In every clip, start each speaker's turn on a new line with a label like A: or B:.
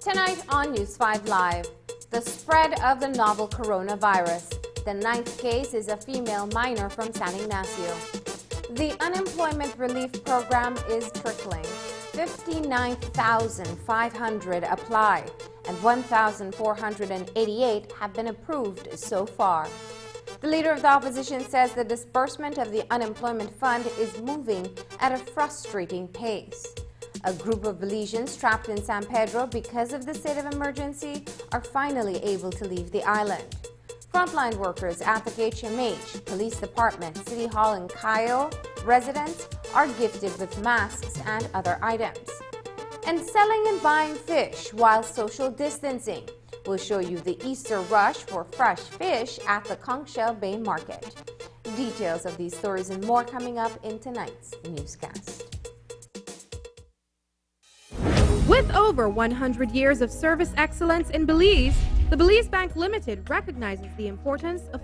A: Tonight on News 5 Live, the spread of the novel coronavirus. The 9th case is a female minor from San Ignacio. The unemployment relief program is trickling. 59,500 apply and 1,488 have been approved so far. The leader of the opposition says the disbursement of the unemployment fund is moving at a frustrating pace. A group of Belizeans trapped in San Pedro because of the state of emergency are finally able to leave the island. Frontline workers at the HMH, Police Department, City Hall and Cayo residents are gifted with masks and other items. And selling and buying fish while social distancing. We'll show you the Easter rush for fresh fish at the Conchel Bay Market. Details of these stories and more coming up in tonight's newscast.
B: With over 100 years of service excellence in Belize, the Belize Bank Limited recognizes the importance of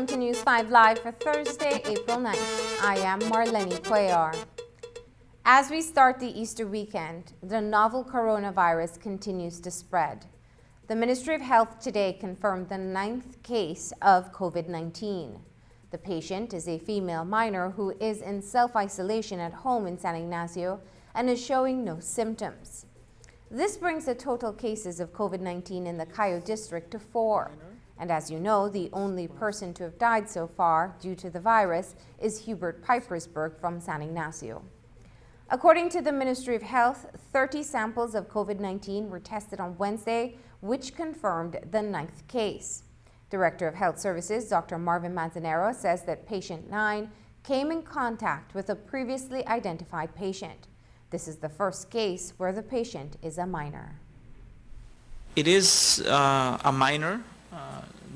A: Welcome to News 5 Live for Thursday, April 9th. I am Marlene Cuellar. As we start the Easter weekend, the novel coronavirus continues to spread. The Ministry of Health today confirmed the 9th case of COVID-19. The patient is a female minor who is in self-isolation at home in San Ignacio and is showing no symptoms. This brings the total cases of COVID-19 in the Cayo district to 4. And as you know, the only person to have died so far due to the virus is Hubert Pipersberg from San Ignacio. According to the Ministry of Health, 30 samples of COVID-19 were tested on Wednesday, which confirmed the 9th case. Director of Health Services, Dr. Marvin Manzanero, says that patient 9 came in contact with a previously identified patient. This is the first case where the patient is a minor.
C: It is a minor.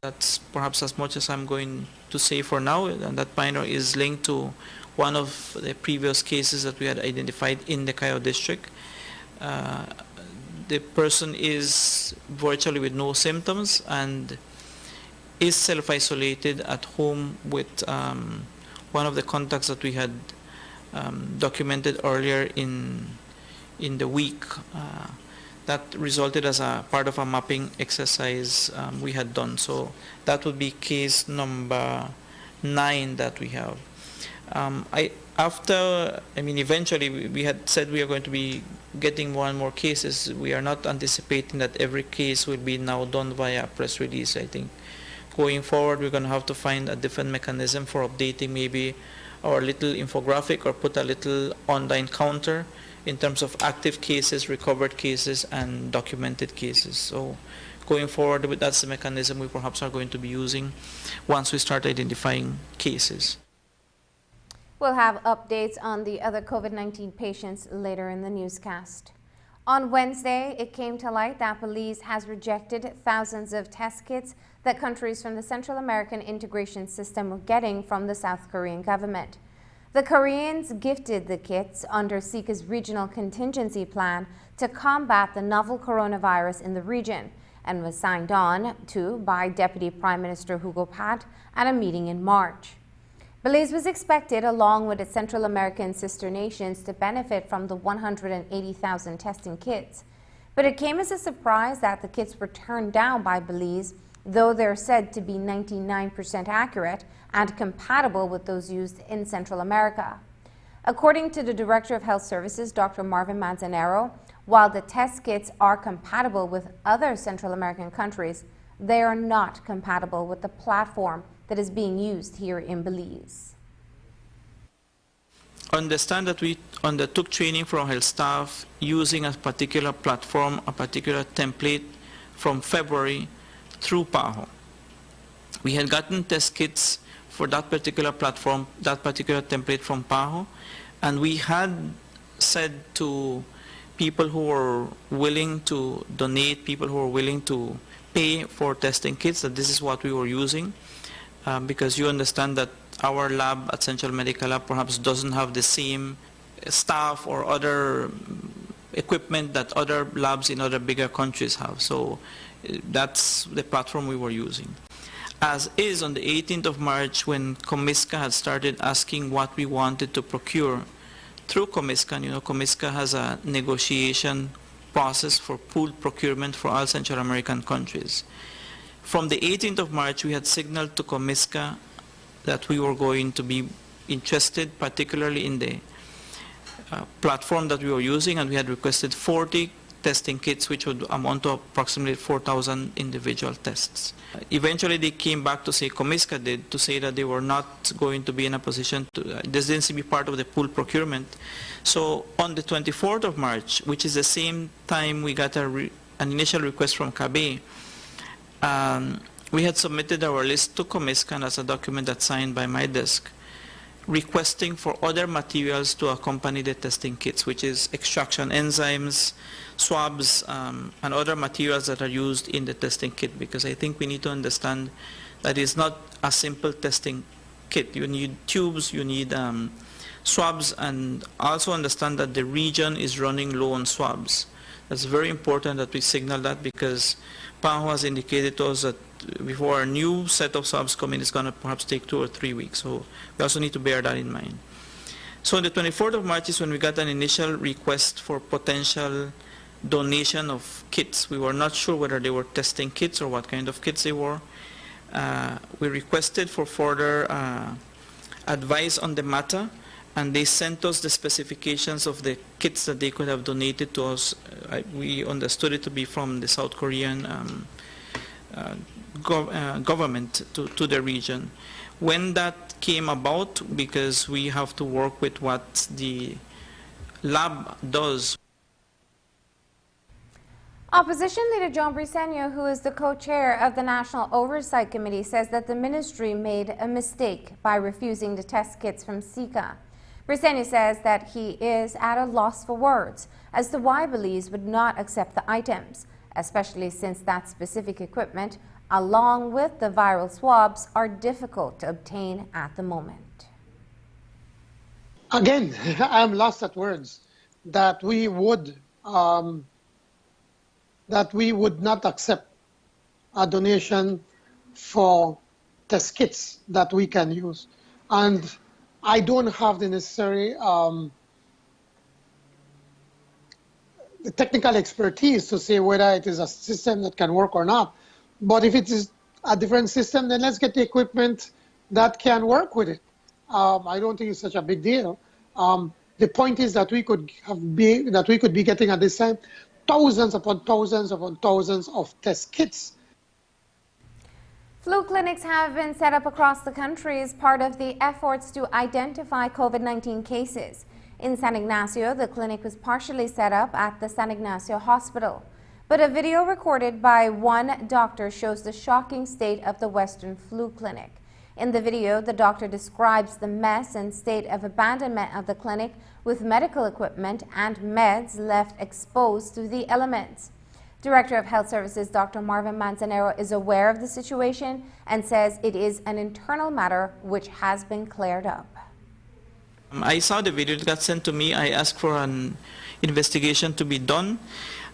C: That's perhaps as much as I'm going to say for now, and that minor is linked to one of the previous cases that we had identified in the Cayo district. The person is virtually with no symptoms and is self-isolated at home with one of the contacts that we had documented earlier in the week. That resulted as a part of a mapping exercise we had done. So that would be case number 9 that we have. Eventually we had said we are going to be getting more and more cases. We are not anticipating that every case will be now done via press release. I think going forward we're going to have to find a different mechanism for updating maybe our little infographic or put a little online counter in terms of active cases, recovered cases, and documented cases. So going forward, that's the mechanism we perhaps are going to be using once we start identifying cases.
A: We'll have updates on the other COVID-19 patients later in the newscast. On Wednesday, it came to light that Belize has rejected thousands of test kits that countries from the Central American Integration System were getting from the South Korean government. The Koreans gifted the kits under SICA's regional contingency plan to combat the novel coronavirus in the region and was signed on to by Deputy Prime Minister Hugo Pat at a meeting in March. Belize was expected, along with its Central American sister nations, to benefit from the 180,000 testing kits. But it came as a surprise that the kits were turned down by Belize, though they're said to be 99% accurate and compatible with those used in Central America. According to the Director of Health Services, Dr. Marvin Manzanero, while the test kits are compatible with other Central American countries, they are not compatible with the platform that is being used here in Belize.
C: Understand that we undertook training for our health staff using a particular platform, a particular template from February through PAHO. We had gotten test kits for that particular platform, that particular template from PAHO, and we had said to people who were willing to donate, people who were willing to pay for testing kits, that this is what we were using, because you understand that our lab at Central Medical Lab perhaps doesn't have the same staff or other equipment that other labs in other bigger countries have. So that's the platform we were using. As is, on the 18th of March, when Comisca had started asking what we wanted to procure through Comisca, you know, Comisca has a negotiation process for pooled procurement for all Central American countries. From the 18th of March, we had signaled to Comisca that we were going to be interested, particularly in the platform that we were using, and we had requested 40 testing kits, which would amount to approximately 4,000 individual tests. Eventually, they came back to say, Comisca did, to say that they were not going to be in a position to, this didn't seem to be part of the pool procurement. So on the 24th of March, which is the same time we got an initial request from CABE, we had submitted our list to Comisca, and as a document that's signed by my desk, requesting for other materials to accompany the testing kits, which is extraction enzymes, swabs, and other materials that are used in the testing kit, because I think we need to understand that it's not a simple testing kit. You need tubes, you need swabs, and also understand that the region is running low on swabs. That's very important that we signal that, because PAHO has indicated to us that before a new set of swabs come in, it's going to perhaps take 2 or 3 weeks. So we also need to bear that in mind. So on the 24th of March is when we got an initial request for potential donation of kits. We were not sure whether they were testing kits or what kind of kits they were. We requested for further advice on the matter, and they sent us the specifications of the kits that they could have donated to us. We understood it to be from the South Korean government to the region. When that came about, because we have to work with what the lab does.
A: Opposition Leader John Briceño, who is the co-chair of the National Oversight Committee, says that the ministry made a mistake by refusing to test kits from Zika. Briceño says that he is at a loss for words as to why Belize would not accept the items, especially since that specific equipment, along with the viral swabs, are difficult to obtain at the moment.
D: Again, I'm lost at words that we would not accept a donation for test kits that we can use. And I don't have the necessary the technical expertise to say whether it is a system that can work or not. But if it is a different system, then let's get the equipment that can work with it. I don't think it's such a big deal. The point is that we could be getting at this time thousands upon thousands upon thousands of test kits.
A: Flu clinics have been set up across the country as part of the efforts to identify COVID-19 cases. In San Ignacio, the clinic was partially set up at the San Ignacio Hospital. But a video recorded by one doctor shows the shocking state of the Western Flu Clinic. In the video, the doctor describes the mess and state of abandonment of the clinic, with medical equipment and meds left exposed to the elements. Director of Health Services Dr. Marvin Manzanero is aware of the situation and says it is an internal matter which has been cleared up.
C: I saw the video, it got sent to me. I asked for an investigation to be done.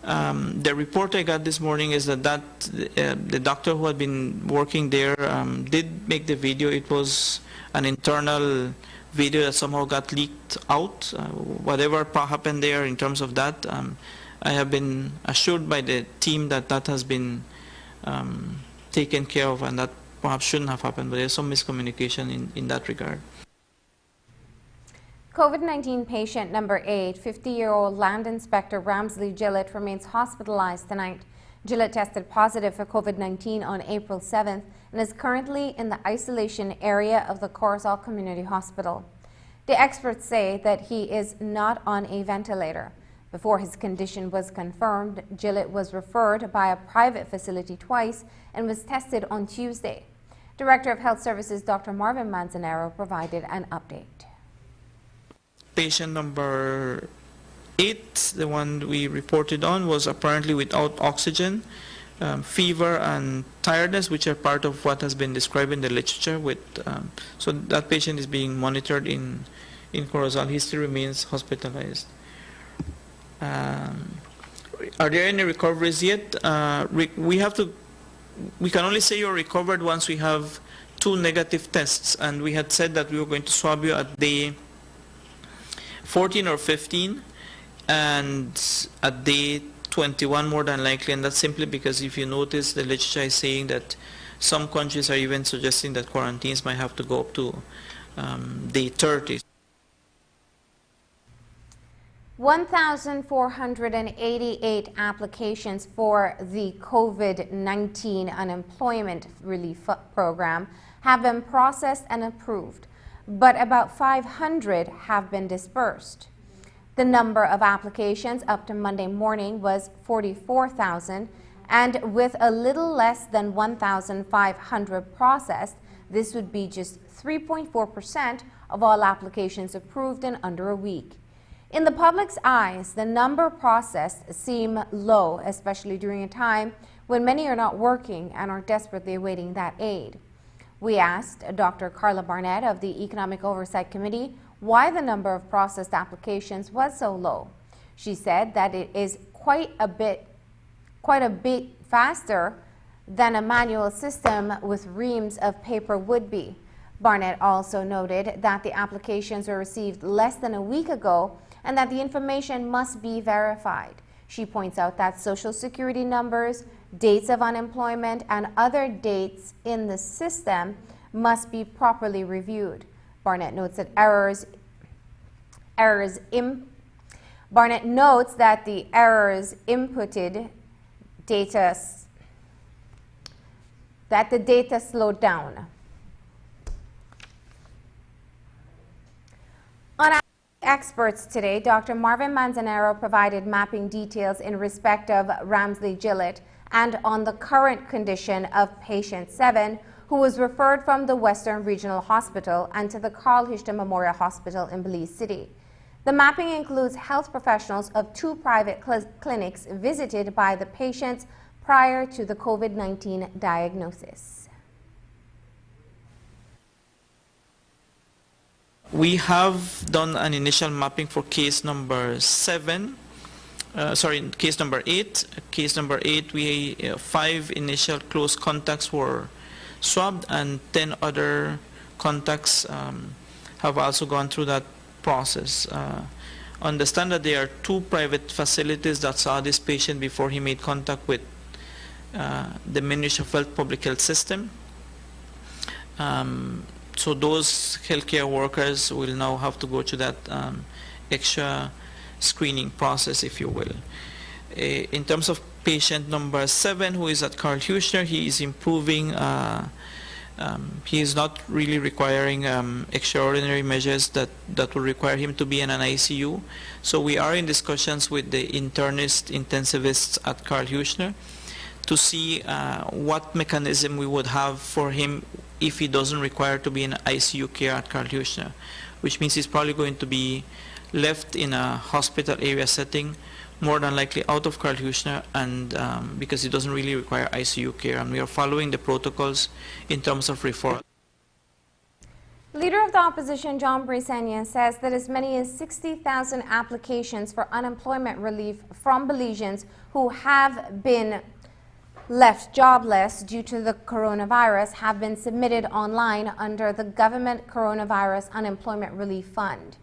C: The report I got this morning is that the doctor who had been working there did make the video. It was an internal video that somehow got leaked out. Whatever happened there in terms of that, I have been assured by the team that that has been taken care of, and that perhaps shouldn't have happened, but there's some miscommunication in that regard.
A: COVID-19 patient number 8, 50-year-old Land Inspector Ramsley Gillett, remains hospitalized tonight. Gillett tested positive for COVID-19 on April 7th and is currently in the isolation area of the Corozal Community Hospital. The experts say that he is not on a ventilator. Before his condition was confirmed, Gillett was referred by a private facility twice and was tested on Tuesday. Director of Health Services Dr. Marvin Manzanero provided an update.
C: Patient number 8, the one we reported on, was apparently without oxygen, fever and tiredness, which are part of what has been described in the literature. So that patient is being monitored in Corozal. He still remains hospitalized. Are there any recoveries yet? We can only say you're recovered once we have 2 negative tests, and we had said that we were going to swab you at day 14 or 15 and at day 21 more than likely, and that's simply because if you notice the literature is saying that some countries are even suggesting that quarantines might have to go up to day 30.
A: 1,488 applications for the COVID-19 unemployment relief program have been processed and approved, but about 500 have been dispersed. The number of applications up to Monday morning was 44,000, and with a little less than 1,500 processed, this would be just 3.4% of all applications approved in under a week. In the public's eyes, the number processed seem low, especially during a time when many are not working and are desperately awaiting that aid. We asked Dr. Carla Barnett of the Economic Oversight Committee why the number of processed applications was so low. She said that it is quite a bit faster than a manual system with reams of paper would be. Barnett also noted that the applications were received less than a week ago and that the information must be verified. She points out that Social Security numbers, dates of unemployment, and other dates in the system must be properly reviewed. Barnett notes that Barnett notes that the errors inputted data that the data slowed down. On Experts today, Dr. Marvin Manzanero provided mapping details in respect of Ramsley Gillett and on the current condition of patient 7, who was referred from the Western Regional Hospital and to the Carl Hichter Memorial Hospital in Belize City. The mapping includes health professionals of 2 private clinics visited by the patients prior to the COVID-19 diagnosis.
C: We have done an initial mapping for case number 8. Case number 8, 5 initial close contacts were swabbed, and 10 other contacts have also gone through that process. Understand that there are 2 private facilities that saw this patient before he made contact with the Ministry of Health Public Health System. So those healthcare workers will now have to go through that extra screening process, if you will. In terms of patient number 7, who is at Carl Hichter, he is improving. He is not really requiring extraordinary measures that will require him to be in an ICU. So we are in discussions with the internist intensivists at Carl Hichter to see what mechanism we would have for him if he doesn't require to be in ICU care at Carl Hichter, which means he's probably going to be left in a hospital area setting, more than likely out of Carl Hichter, and because he doesn't really require ICU care, and we are following the protocols in terms of referral.
A: Leader of the opposition John Brisenia says that as many as 60,000 applications for unemployment relief from Belizeans who have been left jobless due to the coronavirus have been submitted online under the Government Coronavirus Unemployment Relief Fund.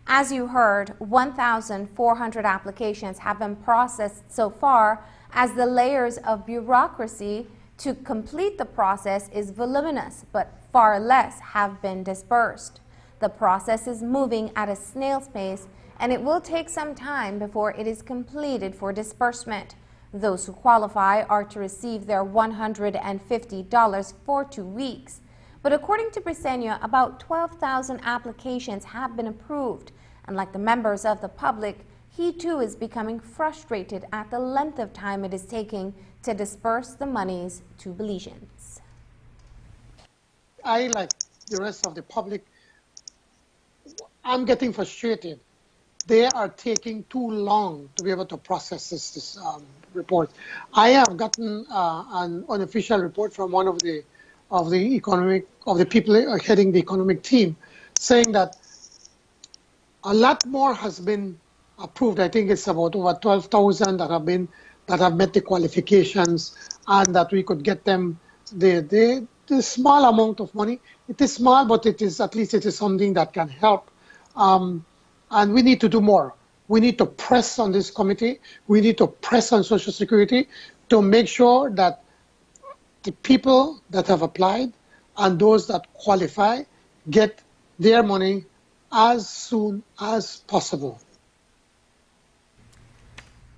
A: As you heard, 1,400 applications have been processed so far, as the layers of bureaucracy to complete the process is voluminous, but far less have been dispersed. The process is moving at a snail's pace, and it will take some time before it is completed for disbursement. Those who qualify are to receive their $150 for 2 weeks. But according to Brisenia, about 12,000 applications have been approved. And like the members of the public, he too is becoming frustrated at the length of time it is taking to disperse the monies to Belizeans.
D: I, like the rest of the public, I'm getting frustrated. They are taking too long to be able to process this report. I have gotten an unofficial report from one of the people heading the economic team, saying that a lot more has been approved. I think it's about over 12,000 that have met the qualifications, and that we could get them the small amount of money. It is small, but it is at least something that can help. And we need to do more. We need to press on this committee. We need to press on Social Security to make sure that the people that have applied and those that qualify get their money as soon as possible.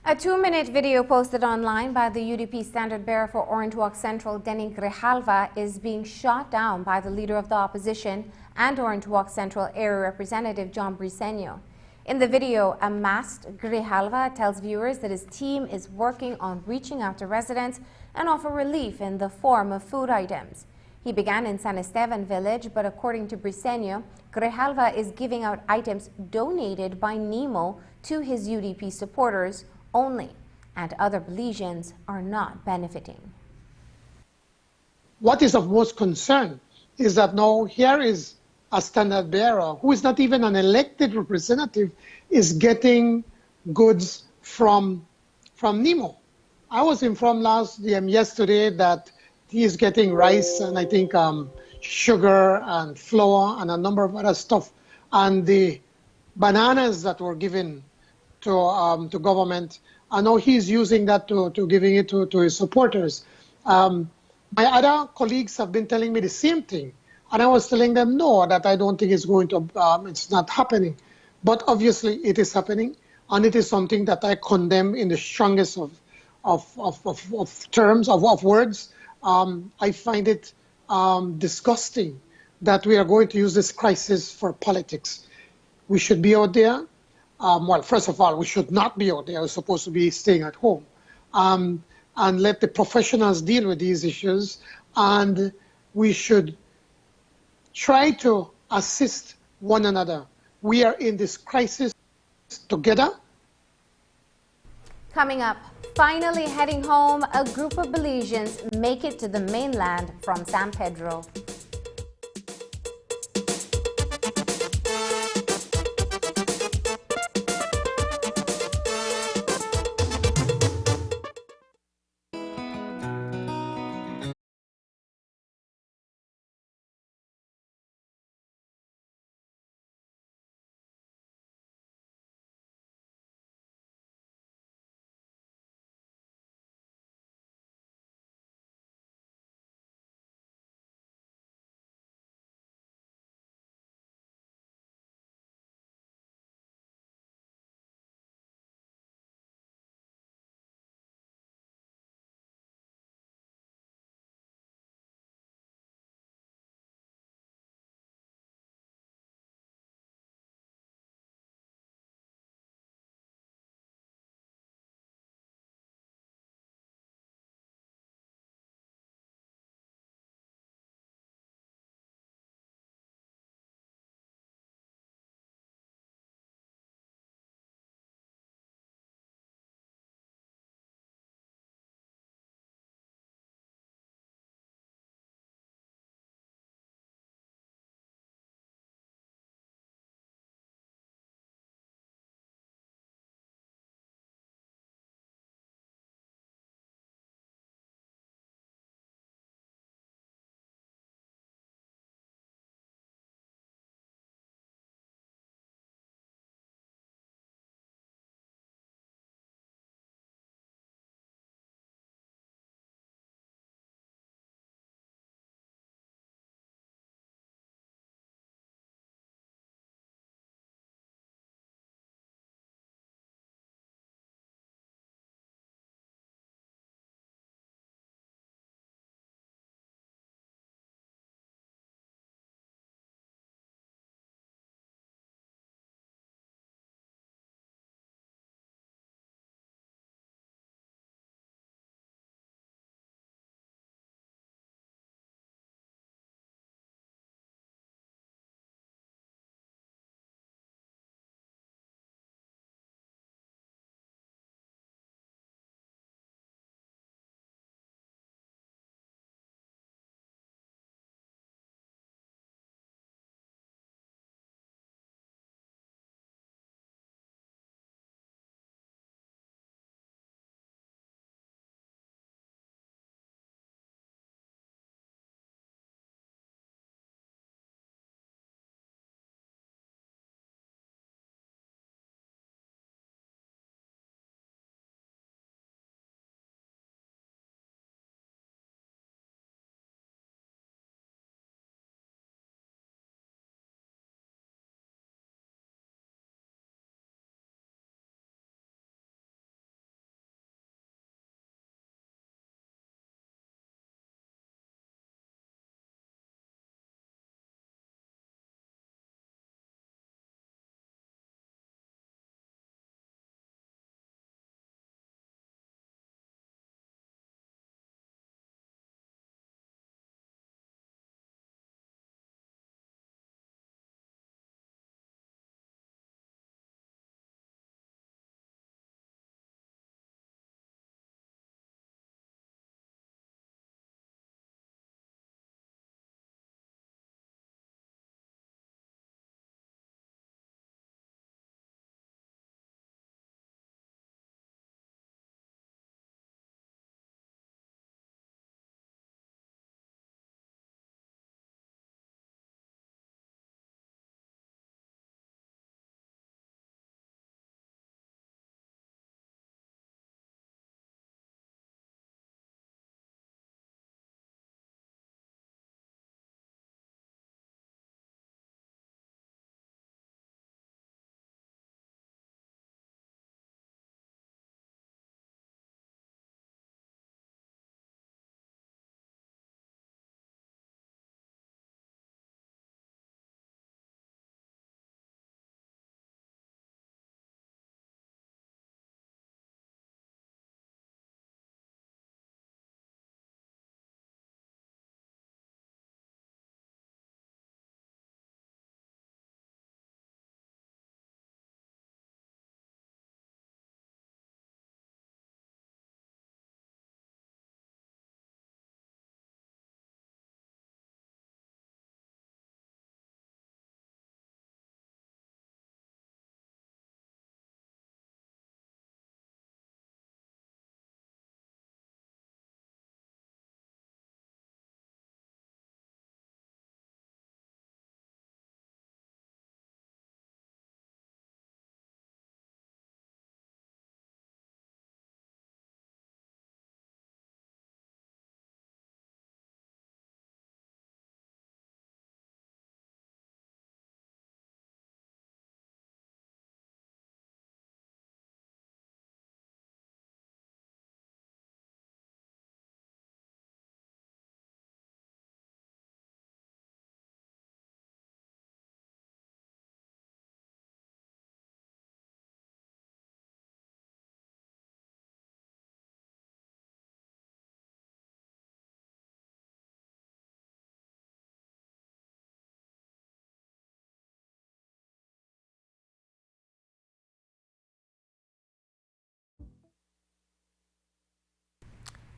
A: A 2-minute video posted online by the UDP standard bearer for Orange Walk Central, Denny Grijalva, is being shot down by the Leader of the Opposition and Orange Walk Central Area Representative John Brisenia. In the video, a masked Grijalva tells viewers that his team is working on reaching out to residents and offer relief in the form of food items. He began in San Esteban village, but according to Brisenia, Grijalva is giving out items donated by NEMO to his UDP supporters only, and other Belizeans are not benefiting.
D: What is of most concern is that now here is a standard bearer who is not even an elected representative is getting goods from NEMO. I was informed yesterday that he is getting rice and I think sugar and flour and a number of other stuff, and the bananas that were given to government. I know he's using that to giving it to his supporters. My other colleagues have been telling me the same thing, and I was telling them no, that I don't think it's going to, it's not happening. But obviously it is happening, and it is something that I condemn in the strongest of terms, of words. I find it disgusting that we are going to use this crisis for politics. We should be out there. Well, first of all, we should not be out there. We're supposed to be staying at home. And let the professionals deal with these issues. And we should try to assist one another. We are in this crisis together.
A: Coming up, finally heading home, a group of Belizeans make it to the mainland from San Pedro.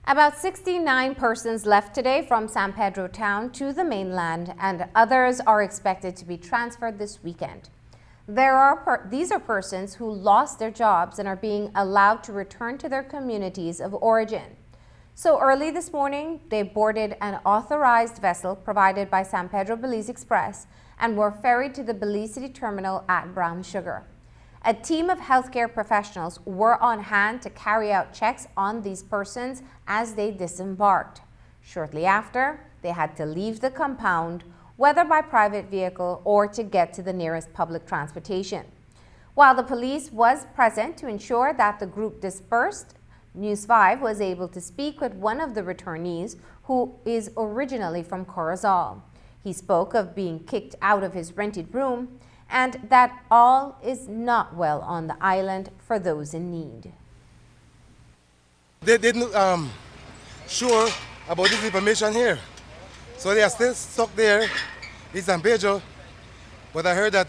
A: About 69 persons left today from San Pedro town to the mainland, and others are expected to be transferred this weekend. These are persons who lost their jobs and are being allowed to return to their communities of origin. So early this morning, they boarded an authorized vessel provided by San Pedro Belize Express and were ferried to the Belize City Terminal at Brown Sugar. A team of healthcare professionals were on hand to carry out checks on these persons as they disembarked. Shortly after, they had to leave the compound, whether by private vehicle or to get to the nearest public transportation. While the police was present to ensure that the group dispersed, News 5 was able to speak with one of the returnees who is originally from Corozal. He spoke of being kicked out of his rented room and that all is not well on the island for those in need.
E: They didn't sure about this information here. So they are still stuck there in San Pedro. But I heard that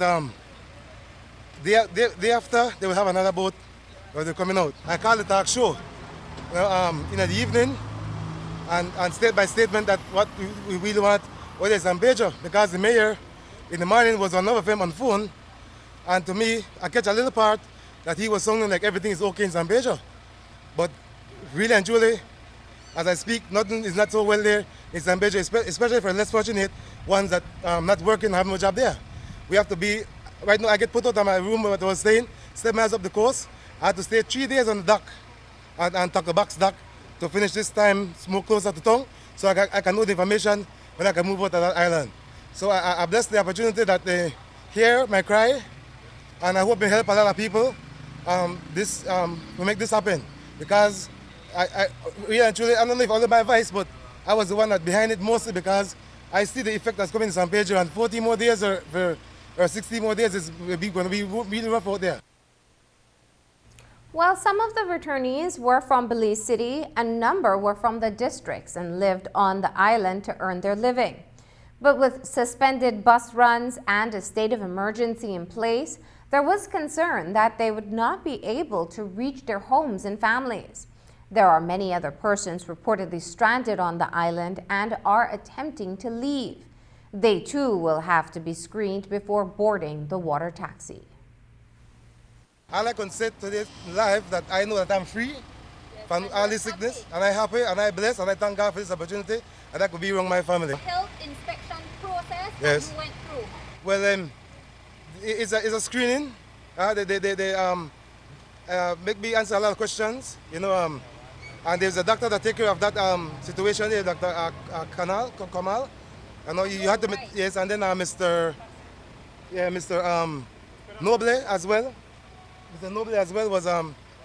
E: day after they will have another boat where they're coming out. I called the talk show in the evening and state by statement that what we really want was San Pedro, because the mayor in the morning was on another film on phone, and to me I catch a little part that he was sounding like everything is okay in San Pedro. But really and truly, as I speak, nothing is not so well there in San Pedro, especially for less fortunate ones that not working, have no job there. We have to be, right now I get put out of my room where I was staying, 7 miles up the coast. I had to stay 3 days on the dock and tuck the box dock to finish this time, move closer to town, so I can know the information when I can move out to that island. So I bless the opportunity that they hear my cry, and I hope they help a lot of people to make this happen. Because I really and truly, I don't know if only my advice, but I was the one that behind it mostly because I see the effect that's coming in San Pedro, and 40 more days or 60 more days is going to be really rough out there.
A: While some of the returnees were from Belize City, a number were from the districts and lived on the island to earn their living. But with suspended bus runs and a state of emergency in place, there was concern that they would not be able to reach their homes and families. There are many other persons reportedly stranded on the island and are attempting to leave. They too will have to be screened before boarding the water taxi.
E: All I can say today live that I know that I'm free from all this sickness, and I'm happy and I'm blessed, and I thank God for this opportunity, and I could be around my family.
F: Health inspection process
E: yes.
F: that you went through?
E: Well, it's a screening. They make me answer a lot of questions, you know, and there's a doctor that take care of that situation here, Dr. Kamal. I know you had to meet, yes, and then Mr. Noble as well. Mr. Noble as well was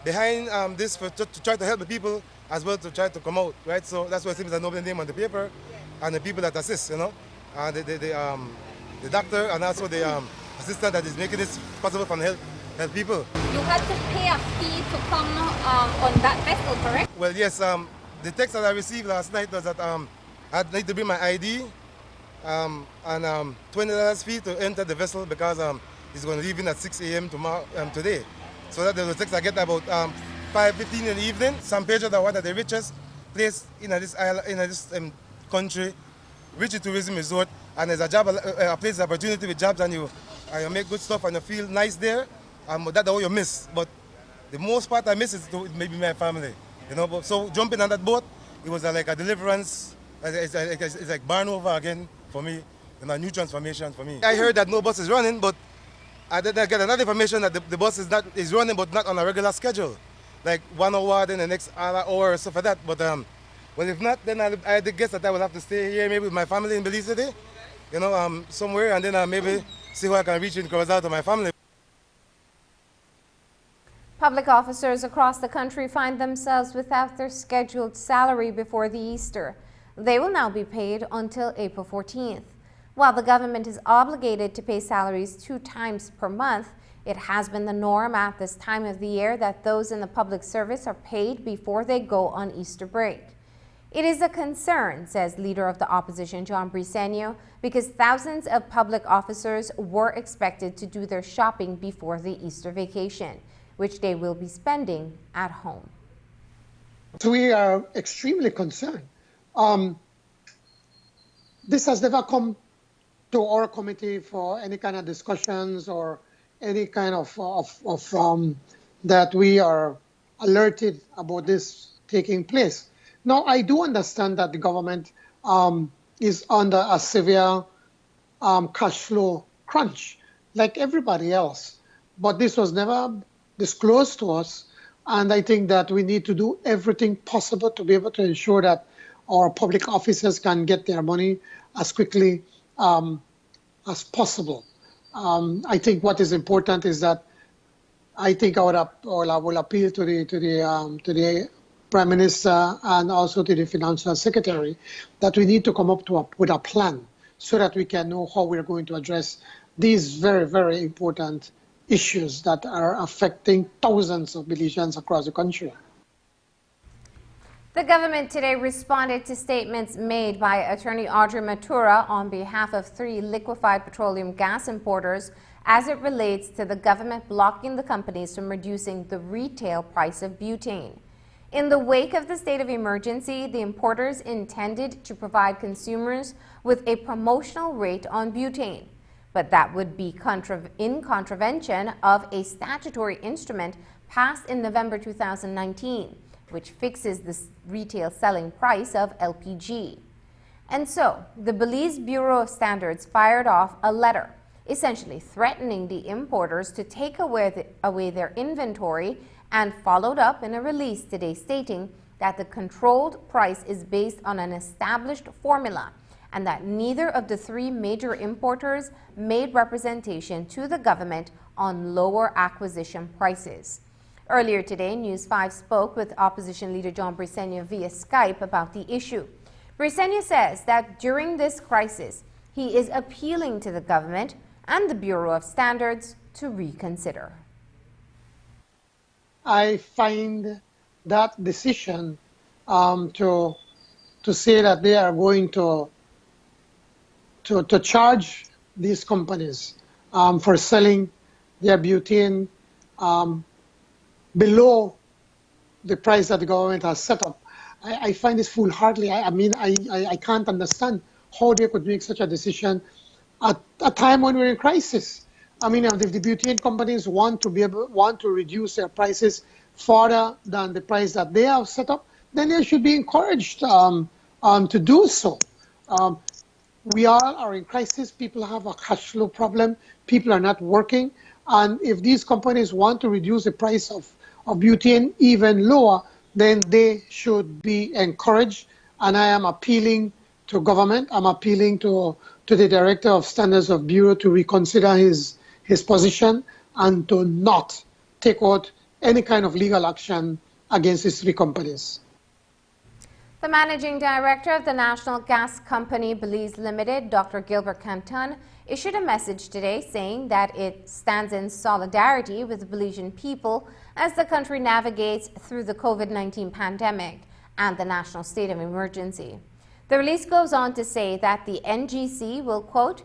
E: behind this to try to help the people as well, to try to come out, right? So that's why I see Mr. Noble's name on the paper, and the people that assist, you know, the doctor and also the assistant that is making this possible for help people.
F: You had to pay a fee to come on that vessel, correct?
E: Well, yes. The text that I received last night was that I need to bring my ID and $20 fee to enter the vessel because it's going to leave in at 6 a.m. tomorrow today. So that the text I get about 5:15 in the evening. San Pedro, one of the richest place in this island, in this country, rich tourism resort, and there's a job, a place opportunity with jobs, and you make good stuff and you feel nice there. That's all you miss. But the most part I miss is maybe my family. You know. But, so jumping on that boat, it was like a deliverance. It's like barn over again for me, and a new transformation for me. I heard that no bus is running, but I did get another information that the bus is running, but not on a regular schedule, like 1 hour, then the next hour or stuff like that. But well, if not, then I guess that I will have to stay here maybe with my family in Belize City, you know, somewhere, and then maybe see how I can reach in Corozal to my family.
A: Public officers across the country find themselves without their scheduled salary before the Easter. They will now be paid until April 14th. While the government is obligated to pay salaries 2 times per month, it has been the norm at this time of the year that those in the public service are paid before they go on Easter break. It is a concern, says leader of the opposition John Briceño, because thousands of public officers were expected to do their shopping before the Easter vacation, which they will be spending at home.
D: We are extremely concerned. This has never come to our committee for any kind of discussions or any kind of that we are alerted about this taking place. Now, I do understand that the government is under a severe cash flow crunch, like everybody else. But this was never disclosed to us. And I think that we need to do everything possible to be able to ensure that our public officers can get their money as quickly as possible. I think what is important is that I think I will appeal to the Prime Minister and also to the Financial Secretary that we need to come up with a plan so that we can know how we're going to address these very, very important issues that are affecting thousands of Belizeans across the country.
A: The government today responded to statements made by Attorney Audrey Matura on behalf of 3 liquefied petroleum gas importers as it relates to the government blocking the companies from reducing the retail price of butane. In the wake of the state of emergency, the importers intended to provide consumers with a promotional rate on butane, but that would be in contravention of a statutory instrument passed in November 2019, which fixes the retail selling price of LPG. And so, the Belize Bureau of Standards fired off a letter, essentially threatening the importers to take away their inventory, and followed up in a release today stating that the controlled price is based on an established formula and that neither of the 3 major importers made representation to the government on lower acquisition prices. Earlier today, News 5 spoke with opposition leader John Briceño via Skype about the issue. Briceño says that during this crisis, he is appealing to the government and the Bureau of Standards to reconsider.
D: I find that decision to say that they are going to charge these companies for selling their butane below the price that the government has set up. I find this foolhardy. I can't understand how they could make such a decision at a time when we're in crisis. If the butane companies want to reduce their prices further than the price that they have set up, then they should be encouraged to do so. We all are in crisis. People have a cash flow problem. People are not working. And if these companies want to reduce the price of butane even lower, then they should be encouraged. And I am appealing to government. I'm appealing to the Director of Standards of Bureau to reconsider his position and to not take out any kind of legal action against these 3 companies.
A: The Managing Director of the National Gas Company Belize Limited, Dr. Gilbert Canton, issued a message today saying that it stands in solidarity with the Belizean people as the country navigates through the COVID-19 pandemic and the national state of emergency. The release goes on to say that the NGC will, quote,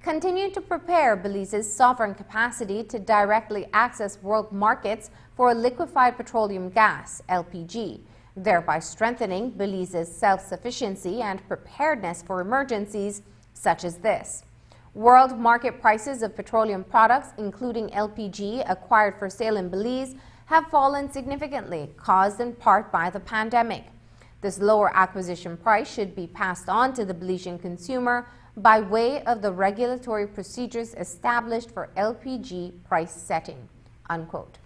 A: continue to prepare Belize's sovereign capacity to directly access world markets for liquefied petroleum gas, LPG, thereby strengthening Belize's self-sufficiency and preparedness for emergencies such as this. World market prices of petroleum products, including LPG acquired for sale in Belize, have fallen significantly, caused in part by the pandemic. This lower acquisition price should be passed on to the Belizean consumer by way of the regulatory procedures established for LPG price setting, unquote.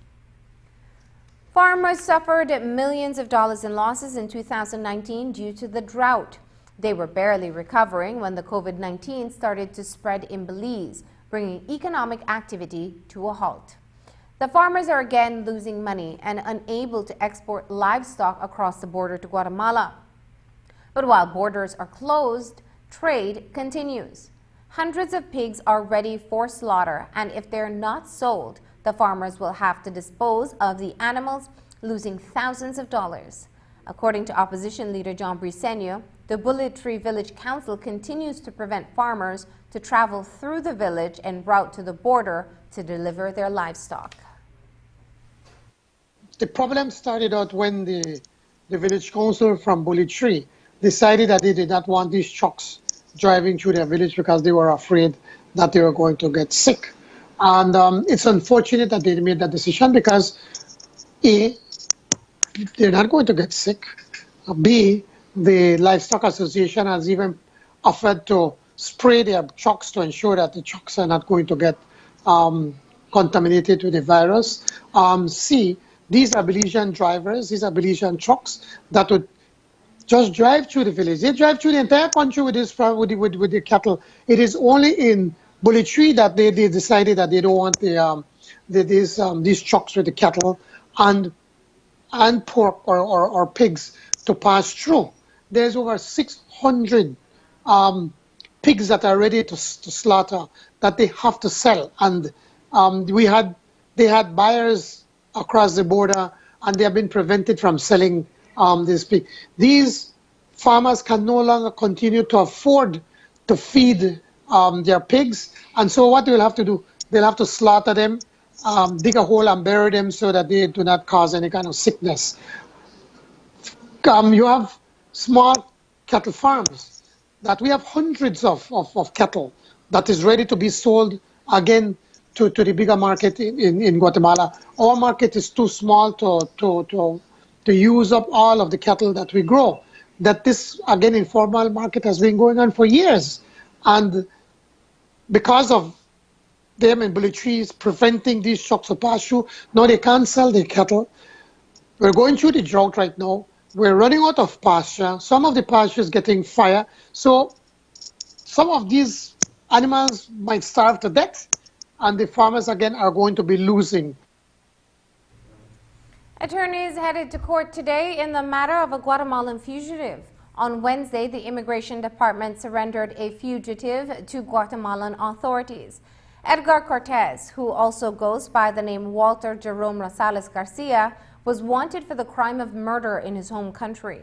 A: Farmers suffered millions of dollars in losses in 2019 due to the drought. They were barely recovering when the COVID-19 started to spread in Belize, bringing economic activity to a halt. The farmers are again losing money and unable to export livestock across the border to Guatemala. But while borders are closed, trade continues. Hundreds of pigs are ready for slaughter, and if they're not sold, the farmers will have to dispose of the animals, losing thousands of dollars. According to opposition leader John Briceño, the Bullet Tree Village Council continues to prevent farmers to travel through the village en route to the border to deliver their livestock.
D: The problem started out when the the village council from Bully Tree decided that they did not want these trucks driving through their village because they were afraid that they were going to get sick. And it's unfortunate that they made that decision because A, they're not going to get sick. B, the Livestock Association has even offered to spray their trucks to ensure that the trucks are not going to get contaminated with the virus. C, these are Belizean drivers, these are Belizean trucks that would just drive through the village. They drive through the entire country with the cattle. It is only in Bully Tree that they decided that they don't want these trucks with the cattle and pork or pigs to pass through. There's over 600 pigs that are ready to slaughter that they have to sell, and they had buyers across the border, and they have been prevented from selling this pig. These farmers can no longer continue to afford to feed their pigs, and so what they'll have to do, they'll have to slaughter them, dig a hole and bury them so that they do not cause any kind of sickness. You have small cattle farms that we have hundreds of cattle that is ready to be sold again to the bigger market in Guatemala. Our market is too small to use up all of the cattle that we grow. That this, again, informal market has been going on for years. And because of them and Bully Trees preventing these trucks to pass through, now they can't sell their cattle. We're going through the drought right now. We're running out of pasture. Some of the pasture is getting fire. So some of these animals might starve to death, and the farmers, again, are going to be losing.
A: Attorneys headed to court today in the matter of a Guatemalan fugitive. On Wednesday, the Immigration Department surrendered a fugitive to Guatemalan authorities. Edgar Cortez, who also goes by the name Walter Jerome Rosales Garcia, was wanted for the crime of murder in his home country.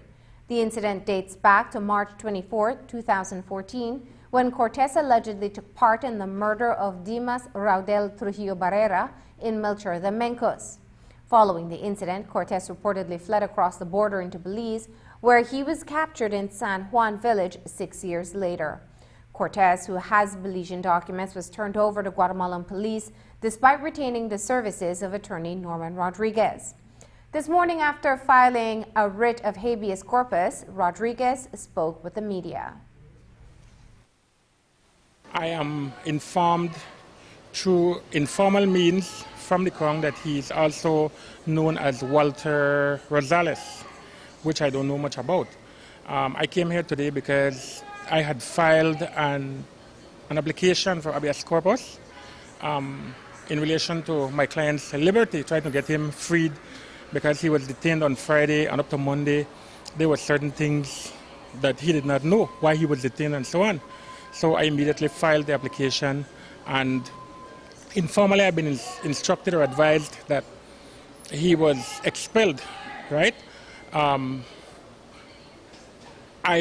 A: The incident dates back to March 24, 2014, when Cortez allegedly took part in the murder of Dimas Raudel Trujillo Barrera in Melchor de Mencos. Following the incident, Cortez reportedly fled across the border into Belize, where he was captured in San Juan village 6 years later. Cortez, who has Belizean documents, was turned over to Guatemalan police despite retaining the services of attorney Norman Rodriguez. This morning, after filing a writ of habeas corpus, Rodriguez spoke with the media.
G: I am informed through informal means from the Crown that he is also known as Walter Rosales, which I don't know much about. I came here today because I had filed an application for habeas corpus in relation to my client's liberty, trying to get him freed because he was detained on Friday and up to Monday. There were certain things that he did not know, why he was detained and so on. So I immediately filed the application, and informally I've been instructed or advised that he was expelled, right? I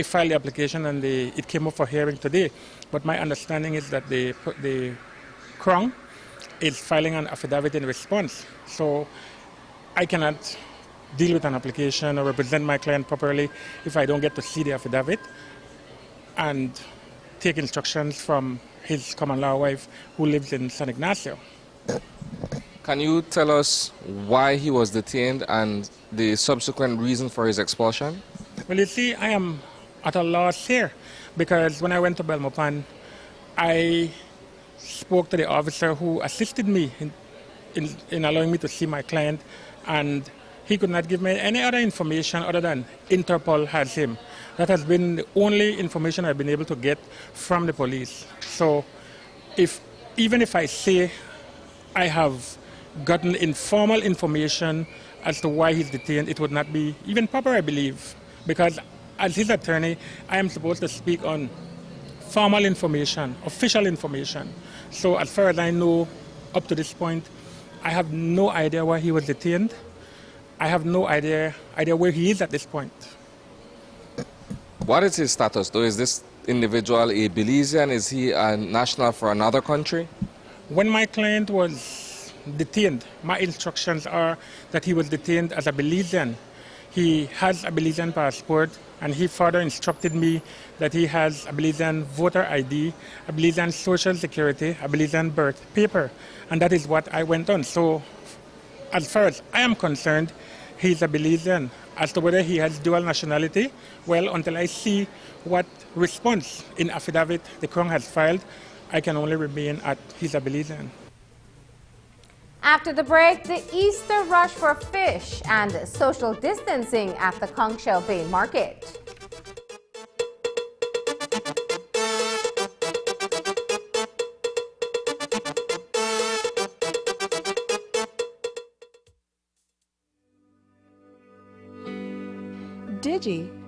G: filed the application and it came up for hearing today, but my understanding is that the Crown is filing an affidavit in response. So I cannot deal with an application or represent my client properly if I don't get to see the affidavit and take instructions from his common law wife who lives in San Ignacio.
H: Can you tell us why he was detained and the subsequent reason for his expulsion?
G: Well, you see, I am at a loss here because when I went to Belmopan, I spoke to the officer who assisted me in allowing me to see my client, and he could not give me any other information other than Interpol has him. That has been the only information I've been able to get from the police. So even if I say I have gotten informal information as to why he's detained, it would not be even proper, I believe, because as his attorney, I am supposed to speak on formal information, official information. So as far as I know, up to this point, I have no idea why he was detained. I have no idea where he is at this point.
H: What is his status, though? Is this individual a Belizean? Is he a national for another country?
G: When my client was detained, my instructions are that he was detained as a Belizean. He has a Belizean passport, and he further instructed me that he has a Belizean voter ID, a Belizean social security, a Belizean birth paper, and that is what I went on. So, as far as I am concerned, he's a Belizean. As to whether he has dual nationality, well, until I see what response in affidavit the Crown has filed, I can only remain at he's a Belizean.
A: After the break, the Easter rush for fish and social distancing at the Conchal Bay Market.
I: Digi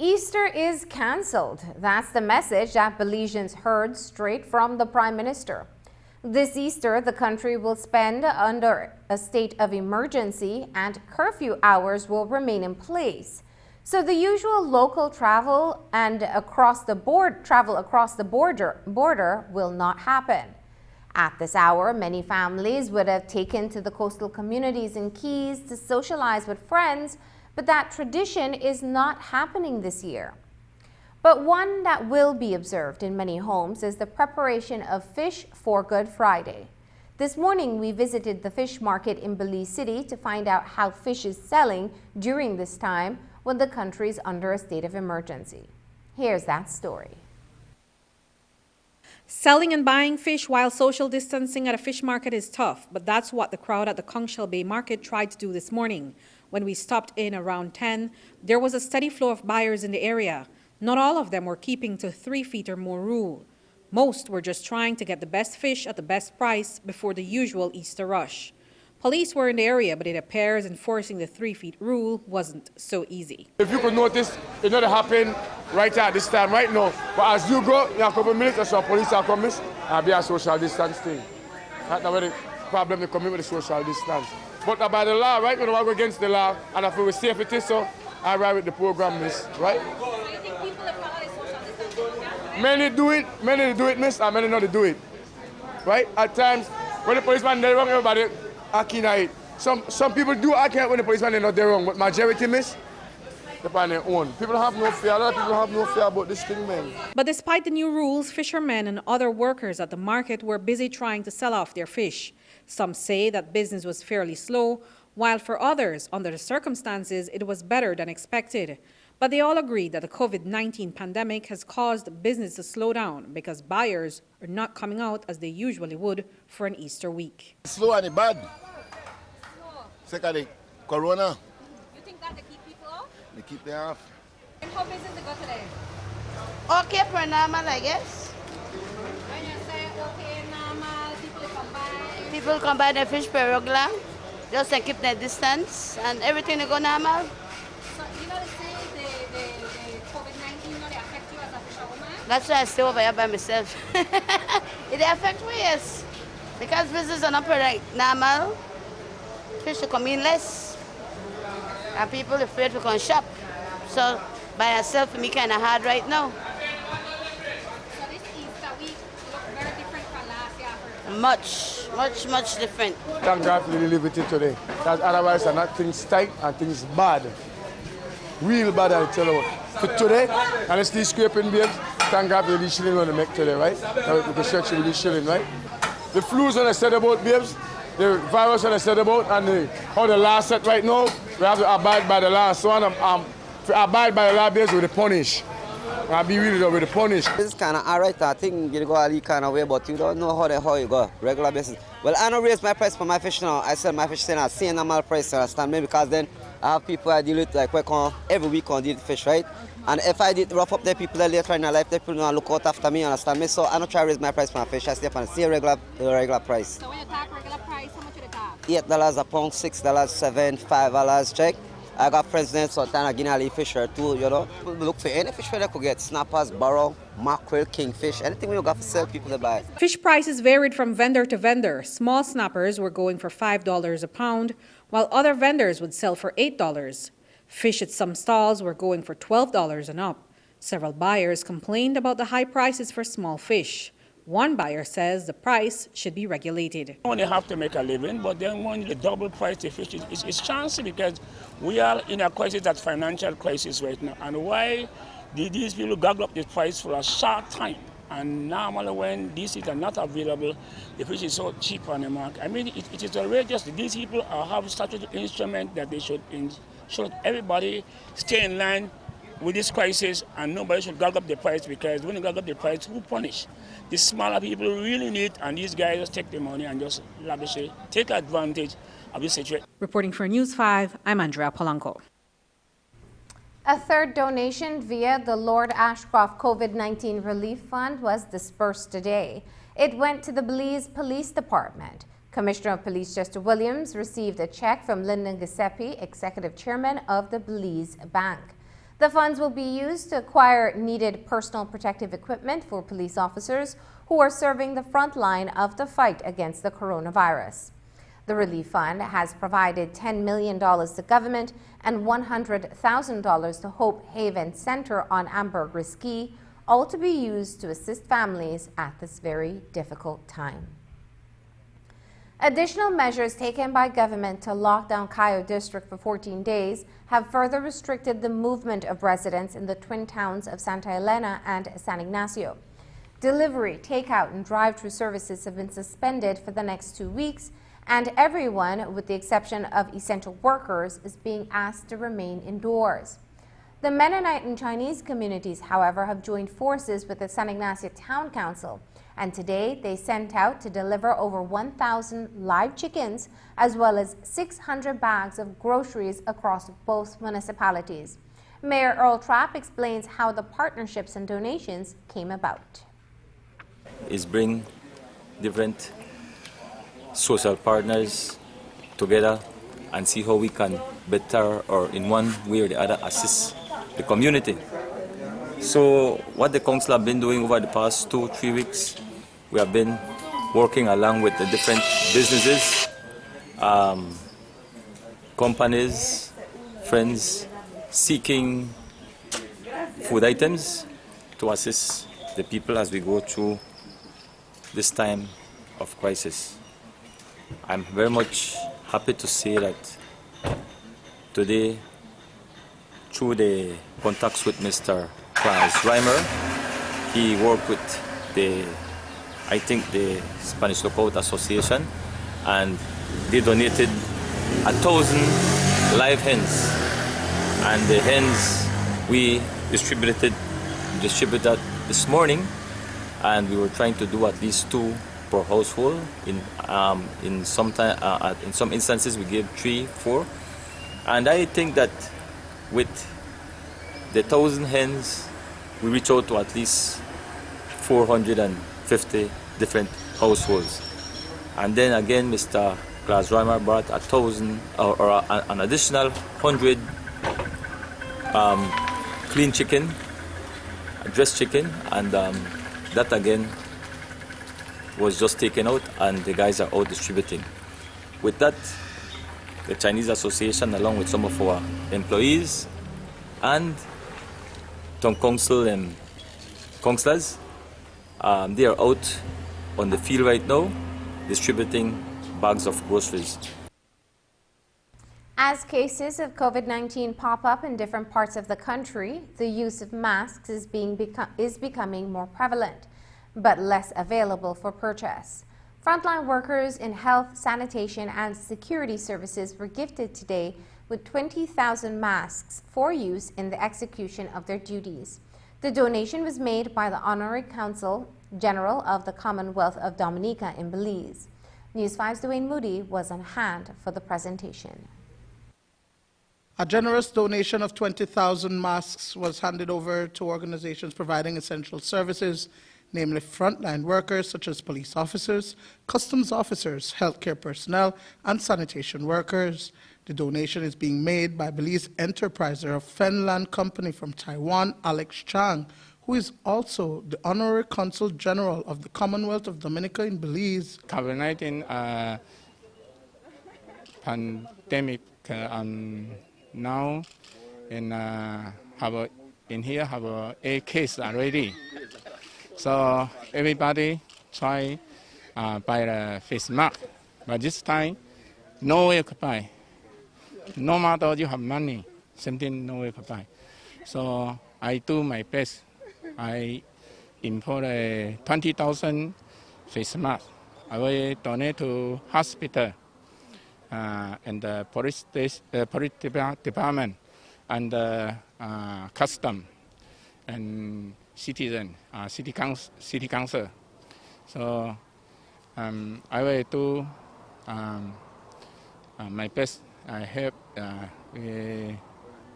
A: Easter is cancelled. That's the message that Belizeans heard straight from the Prime Minister. This Easter, the country will spend under a state of emergency and curfew hours will remain in place. So the usual local travel and across the border will not happen. At this hour, many families would have taken to the coastal communities and Keys to socialize with friends, but that tradition is not happening this year. But one that will be observed in many homes is the preparation of fish for Good Friday. This morning, we visited the fish market in Belize City to find out how fish is selling during this time when the country is under a state of emergency. Here's that story.
I: Selling and buying fish while social distancing at a fish market is tough, but that's what the crowd at the Conch Shell Bay Market tried to do this morning. When we stopped in around 10, there was a steady flow of buyers in the area. Not all of them were keeping to 3 feet or more rule. Most were just trying to get the best fish at the best price before the usual Easter rush. Police were in the area, but it appears enforcing the 3 feet rule wasn't so easy.
J: If you could notice, it not happen right at this time, right now. But as you go, in a couple of minutes or so, police are coming and be a social distance thing. That's where the problem is coming with the social distance. But by the law, right, we don't go against the law, and if we safety, so I ride with the program, miss, right?
F: So you think people that follow the social distancing?
J: Many do it, miss, and many not do it. Right? At times, when the policeman they wrong, everybody acting at it. Some people do act when the policeman is not there wrong, but majority miss, they're on their own. People have no fear, a lot of people have no fear about this thing, man.
I: But despite the new rules, fishermen and other workers at the market were busy trying to sell off their fish. Some say that business was fairly slow, while for others, under the circumstances, it was better than expected. But they all agree that the COVID-19 pandemic has caused business to slow down because buyers are not coming out as they usually would for an Easter week.
K: Slow and bad. Second, corona.
F: You think that they keep people off?
K: They keep them off.
F: And how business they go today?
L: Okay, for normal, I guess.
F: When you say okay, normal, people come by.
L: People come by the fish per regular, just to keep their distance, and everything will go normal.
F: So you know they say the COVID-19 not affect you as a fisherwoman?
L: That's why I stay over here by myself. It affects me, yes. Because business are not like normal, fish will come in less, and people are afraid to come shop. So by yourself, for me, kind of hard right now.
F: So this Easter week look very different from last year.
L: Much different.
J: Thank God for the liberty today. Because otherwise, things tight and things bad. Real bad, I tell you. For today, and it's these scraping babes, thank God for the shilling on the make today, right? We can search with the shilling, right? The flu's on the said about, babes. The virus on the said about, and how the law set right now, we have to abide by the law. So to abide by the law, babes, with the punish. And be really with the punish.
M: It's kind of alright, I think you go a kind of way, but you don't know how you go, regular basis. Well, I don't raise my price for my fish now. I sell my fish at the same normal price, understand me? Because then I have people I deal with, like, every week on deal with fish, right? And if I did rough up the people that later in their life, they people don't look out after me, understand me? So I don't try to raise my price for my fish. I stay on the same regular price.
F: So when you talk regular price, how much do
M: $8
F: you talk?
M: a pound, $6, $7, $5, check. I got friends there, so I get a fisher too, you know. People look for any fish where they could get snappers, barrow, mackerel, kingfish, anything we got to sell, people to buy.
I: Fish prices varied from vendor to vendor. Small snappers were going for $5 a pound, while other vendors would sell for $8. Fish at some stalls were going for $12 and up. Several buyers complained about the high prices for small fish. One buyer says the price should be regulated.
N: They have to make a living, but then when the double price the fish is chancy because we are in a crisis, that financial crisis right now. And why did these people gobble up the price for a short time? And normally when these things are not available, the fish is so cheap on the market. I mean, it is outrageous. These people have statutory instrument that they should everybody stay in line with this crisis, and nobody should gobble up the price, because when you gobble up the price, who punish? The smaller people really need, and these guys just take the money and just lavishly take advantage of this situation.
I: Reporting for News 5, I'm Andrea Polanco.
A: A third donation via the Lord Ashcroft COVID-19 Relief Fund was dispersed today. It went to the Belize Police Department. Commissioner of Police Chester Williams received a check from Lyndon Giuseppe, Executive Chairman of the Belize Bank. The funds will be used to acquire needed personal protective equipment for police officers who are serving the front line of the fight against the coronavirus. The relief fund has provided $10 million to government and $100,000 to Hope Haven Center on Ambergris Key, all to be used to assist families at this very difficult time. Additional measures taken by government to lock down Cayo District for 14 days have further restricted the movement of residents in the twin towns of Santa Elena and San Ignacio. Delivery, takeout, and drive-through services have been suspended for the next 2 weeks, and everyone, with the exception of essential workers, is being asked to remain indoors. The Mennonite and Chinese communities, however, have joined forces with the San Ignacio Town Council, and today they sent out to deliver over 1,000 live chickens as well as 600 bags of groceries across both municipalities. Mayor Earl Trapp explains how the partnerships and donations came about.
O: Is bring different social partners together and see how we can better or in one way or the other assist the community. So what the council have been doing over the past 2-3 weeks, we have been working along with the different businesses, companies, friends, seeking food items to assist the people as we go through this time of crisis. I'm very much happy to say that today, through the contacts with Mr. Klaus Reimer, he worked with the Spanish Lookout Association, and they donated 1,000 live hens, and the hens we distributed this morning, and we were trying to do at least 2 per household. In some instances we gave 3, 4, and I think that with the 1,000 hens we reach out to at least 450 different households. And then again, Mr. Klaus Reimer brought 1,000 or an additional 100 clean chicken, dressed chicken, and that again was just taken out, and the guys are out distributing. With that, the Chinese Association, along with some of our employees and town council and councillors, they are out on the field right now distributing bags of groceries.
A: As cases of COVID-19 pop up in different parts of the country, the use of masks is becoming more prevalent, but less available for purchase. Frontline workers in health, sanitation, and security services were gifted today with 20,000 masks for use in the execution of their duties. The donation was made by the Honorary Consul General of the Commonwealth of Dominica in Belize. News 5's Dwayne Moody was on hand for the presentation.
P: A generous donation of 20,000 masks was handed over to organizations providing essential services, namely frontline workers such as police officers, customs officers, healthcare personnel, and sanitation workers. The donation is being made by Belize enterpriser of Fenland Company from Taiwan, Alex Chang, who is also the Honorary Consul General of the Commonwealth of Dominica in Belize.
N: COVID-19 pandemic now in here have a case already. So everybody try buy the face mask, but this time no way to buy. No matter you have money, something no way to buy. So I do my best. I import 20,000 face masks. I will donate to hospital and the police department and custom and citizen, city council. So I will do my best. I help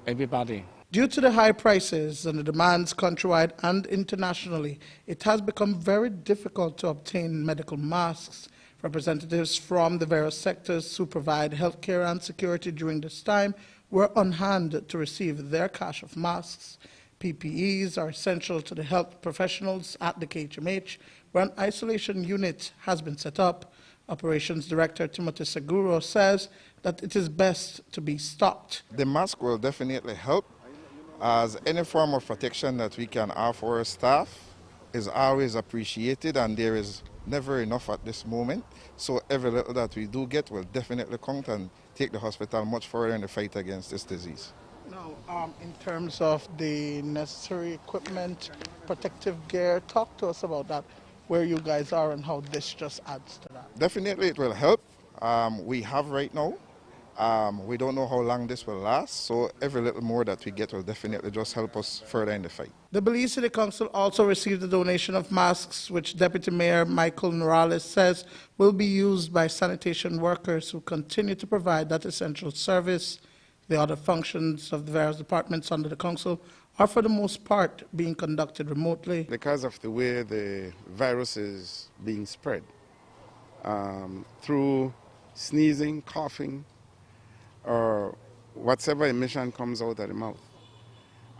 N: everybody.
P: Due to the high prices and the demands countrywide and internationally, it has become very difficult to obtain medical masks. Representatives from the various sectors who provide healthcare and security during this time were on hand to receive their cache of masks. PPEs are essential to the health professionals at the KHMH, where an isolation unit has been set up. Operations Director Timothy Seguro says that it is best to be stocked.
Q: The mask will definitely help, as any form of protection that we can offer our staff is always appreciated, and there is never enough at this moment. So every little that we do get will definitely count and take the hospital much further in the fight against this disease.
P: Now, in terms of the necessary equipment, protective gear, talk to us about that, where you guys are and how this just adds to that.
Q: Definitely it will help. We have right now. We don't know how long this will last, so every little more that we get will definitely just help us further in the fight.
P: The Belize City Council also received a donation of masks, which Deputy Mayor Michael Morales says will be used by sanitation workers who continue to provide that essential service. The other functions of the various departments under the council are for the most part being conducted remotely.
R: Because of the way the virus is being spread, through sneezing, coughing, or whatever emission comes out of the mouth.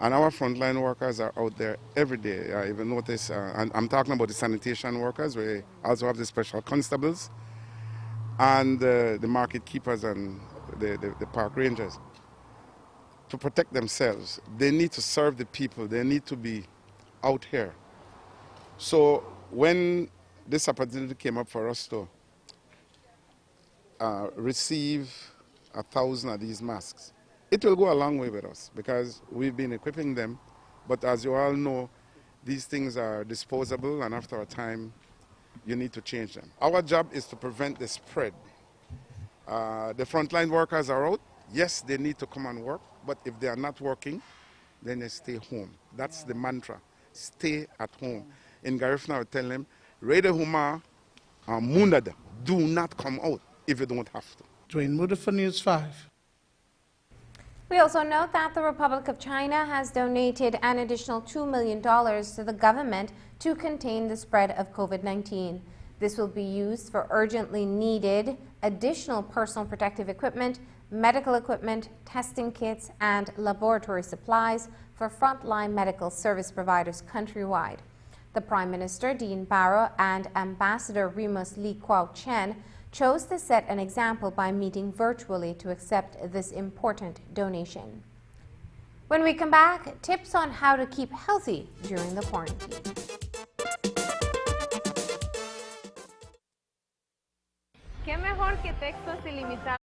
R: And our frontline workers are out there every day. I even notice, and I'm talking about the sanitation workers, we also have the special constables, and the market keepers and the park rangers. To protect themselves, they need to serve the people, they need to be out here. So when this opportunity came up for us to receive 1,000 of these masks, it will go a long way with us because we've been equipping them, but as you all know, these things are disposable, and after a time you need to change them. Our job is to prevent the spread. The frontline workers are out. Yes, they need to come and work, but if they are not working, then they stay home. That's the mantra. Stay at home. In Garifuna, I tell them, Rede Huma Mundada, do not come out if you don't have to.
P: Dwayne Moody for News 5.
A: We also note that the Republic of China has donated an additional $2 million to the government to contain the spread of COVID-19. This will be used for urgently needed additional personal protective equipment, medical equipment, testing kits, and laboratory supplies for frontline medical service providers countrywide. The Prime Minister, Dean Barrow, and Ambassador Remus Lee Kwao Chen chose to set an example by meeting virtually to accept this important donation. When we come back, tips on how to keep healthy during the quarantine. ¿Qué mejor que textos ilimitados?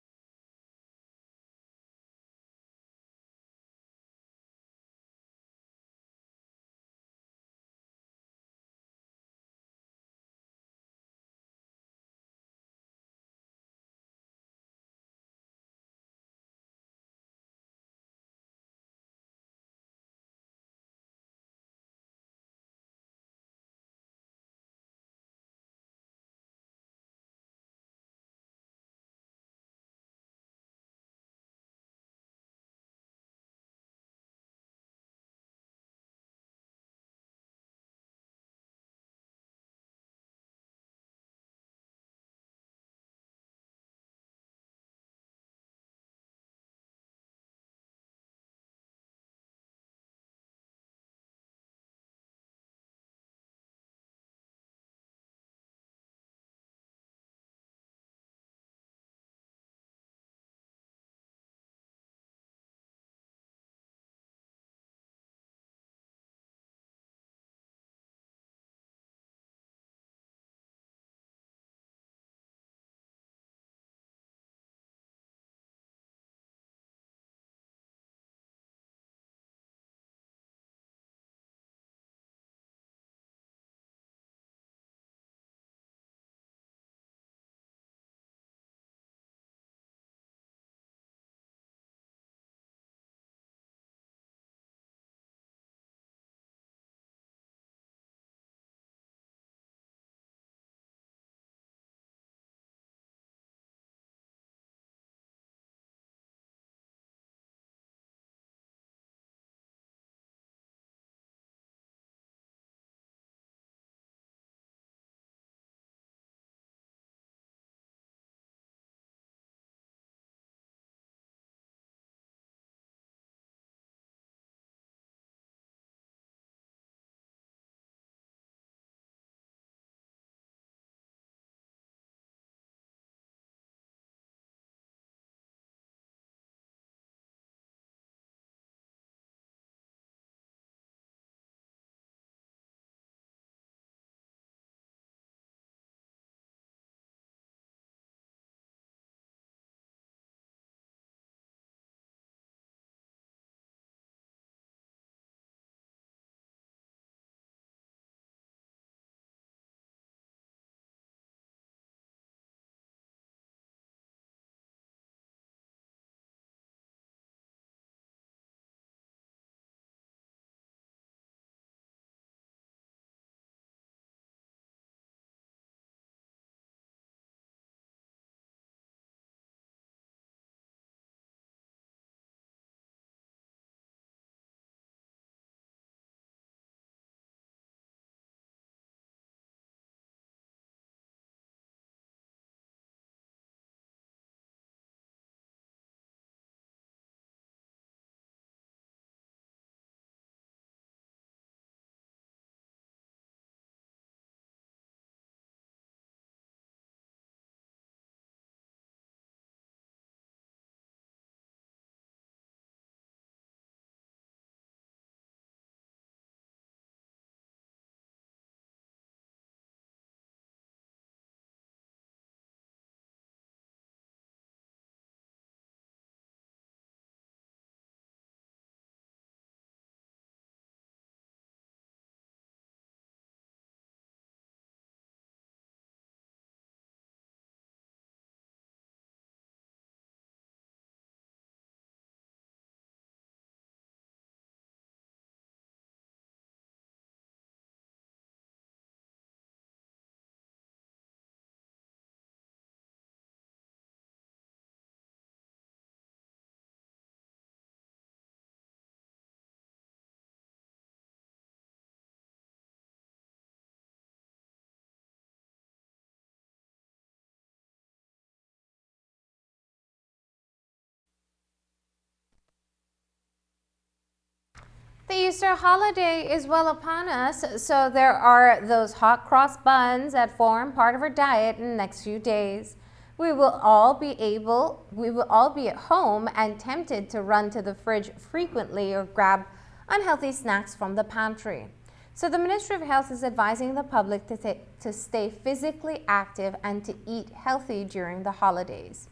A: The Easter holiday is well upon us, so there are those hot cross buns that form part of our diet in the next few days. We will all be at home and tempted to run to the fridge frequently or grab unhealthy snacks from the pantry. So the Ministry of Health is advising the public to stay physically active and to eat healthy during the holidays.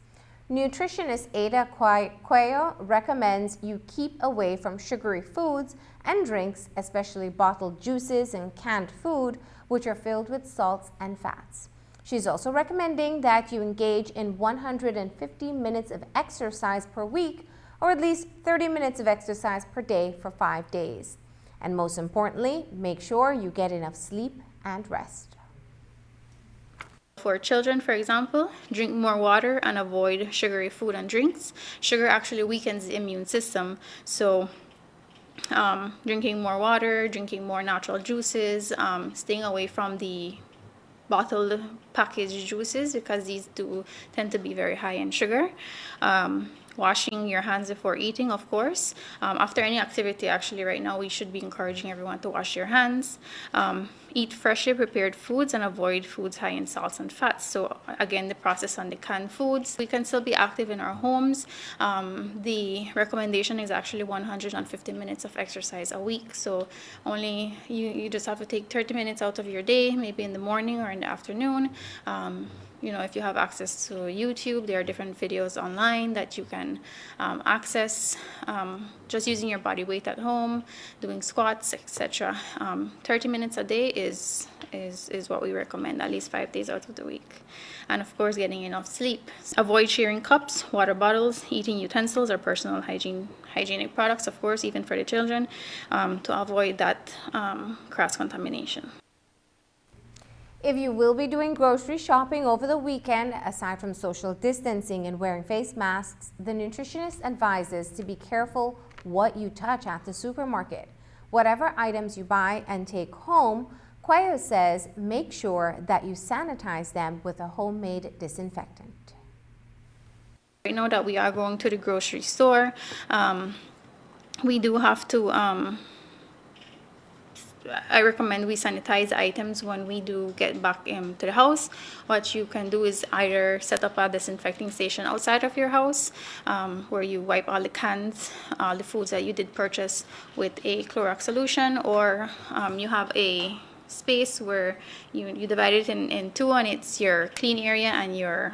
A: Nutritionist Ada Cuello recommends you keep away from sugary foods and drinks, especially bottled juices and canned food, which are filled with salts and fats. She's also recommending that you engage in 150 minutes of exercise per week, or at least 30 minutes of exercise per day for 5 days. And most importantly, make sure you get enough sleep and rest.
S: For children, for example, drink more water and avoid sugary food and drinks. Sugar actually weakens the immune system, so drinking more water, drinking more natural juices, staying away from the bottled packaged juices because these do tend to be very high in sugar. Washing your hands before eating, of course. After any activity, actually, right now, we should be encouraging everyone to wash your hands. Eat freshly prepared foods and avoid foods high in salts and fats. So again, the process on the canned foods. We can still be active in our homes. The recommendation is actually 150 minutes of exercise a week. So only you just have to take 30 minutes out of your day, maybe in the morning or in the afternoon. You know, if you have access to YouTube, there are different videos online that you can access. Just using your body weight at home, doing squats, etc. 30 minutes a day is what we recommend, at least 5 days out of the week. And of course, getting enough sleep. Avoid sharing cups, water bottles, eating utensils, or personal hygienic products, of course, even for the children, to avoid that cross-contamination.
A: If you will be doing grocery shopping over the weekend, aside from social distancing and wearing face masks, the nutritionist advises to be careful what you touch at the supermarket. Whatever items you buy and take home, Cuello says make sure that you sanitize them with a homemade disinfectant.
S: Right now that we are going to the grocery store, we do have to I recommend we sanitize items when we do get back to the house. What you can do is either set up a disinfecting station outside of your house where you wipe all the cans, all the foods that you did purchase with a Clorox solution, or you have a space where you divide it in two, and it's your clean area and your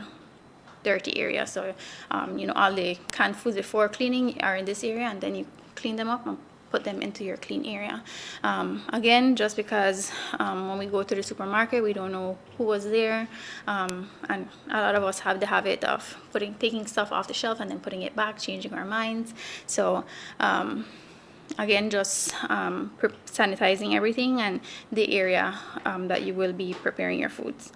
S: dirty area. So you know, all the canned foods before cleaning are in this area, and then you clean them up and put them into your clean area. Again, just because when we go to the supermarket, we don't know who was there, and a lot of us have the habit of taking stuff off the shelf and then putting it back, changing our minds. So again, just sanitizing everything and the area that you will be preparing your foods.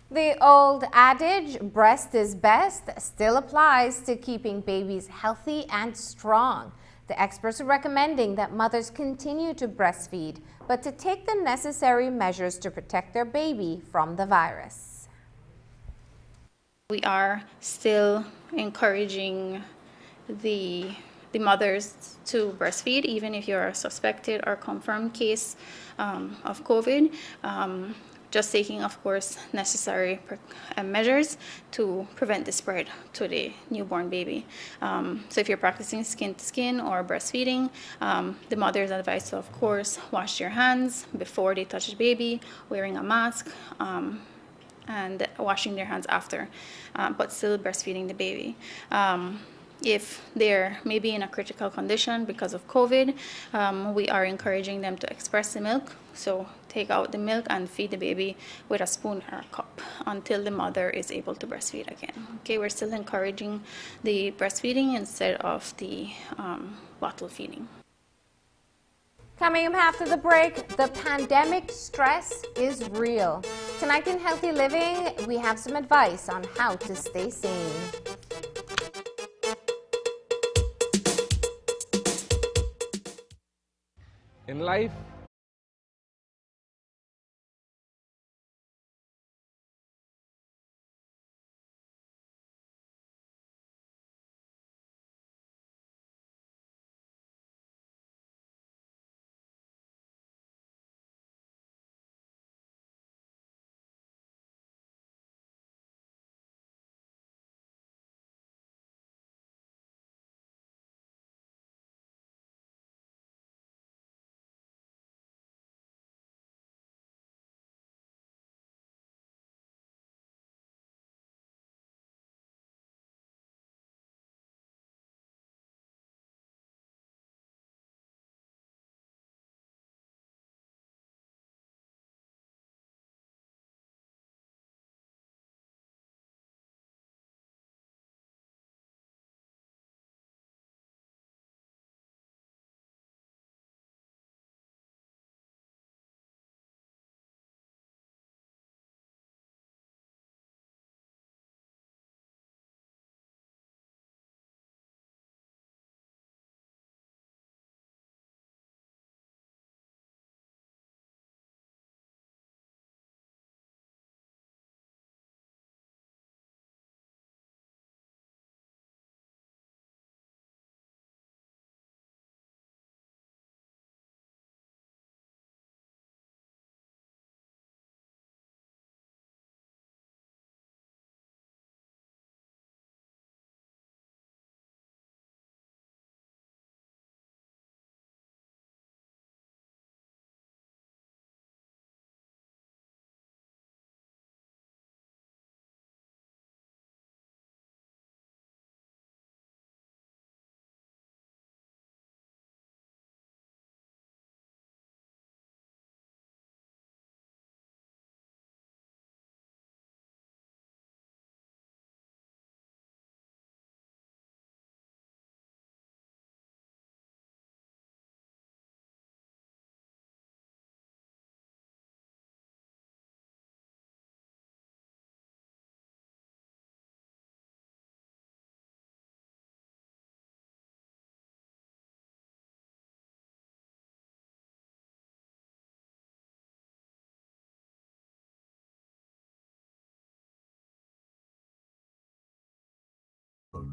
A: The old adage, breast is best, still applies to keeping babies healthy and strong. The experts are recommending that mothers continue to breastfeed, but to take the necessary measures to protect their baby from the virus.
S: We are still encouraging the mothers to breastfeed, even if you're a suspected or confirmed case of COVID. Just taking, of course, necessary measures to prevent the spread to the newborn baby. So if you're practicing skin to skin or breastfeeding, the mother is advised to, of course, wash your hands before they touch the baby, wearing a mask, and washing their hands after, but still breastfeeding the baby. If they're maybe in a critical condition because of COVID, we are encouraging them to express the milk. So take out the milk and feed the baby with a spoon or a cup until the mother is able to breastfeed again. Okay, we're still encouraging the breastfeeding instead of the bottle feeding.
A: Coming up after the break, the pandemic stress is real. Tonight in Healthy Living, we have some advice on how to stay sane.
H: In life,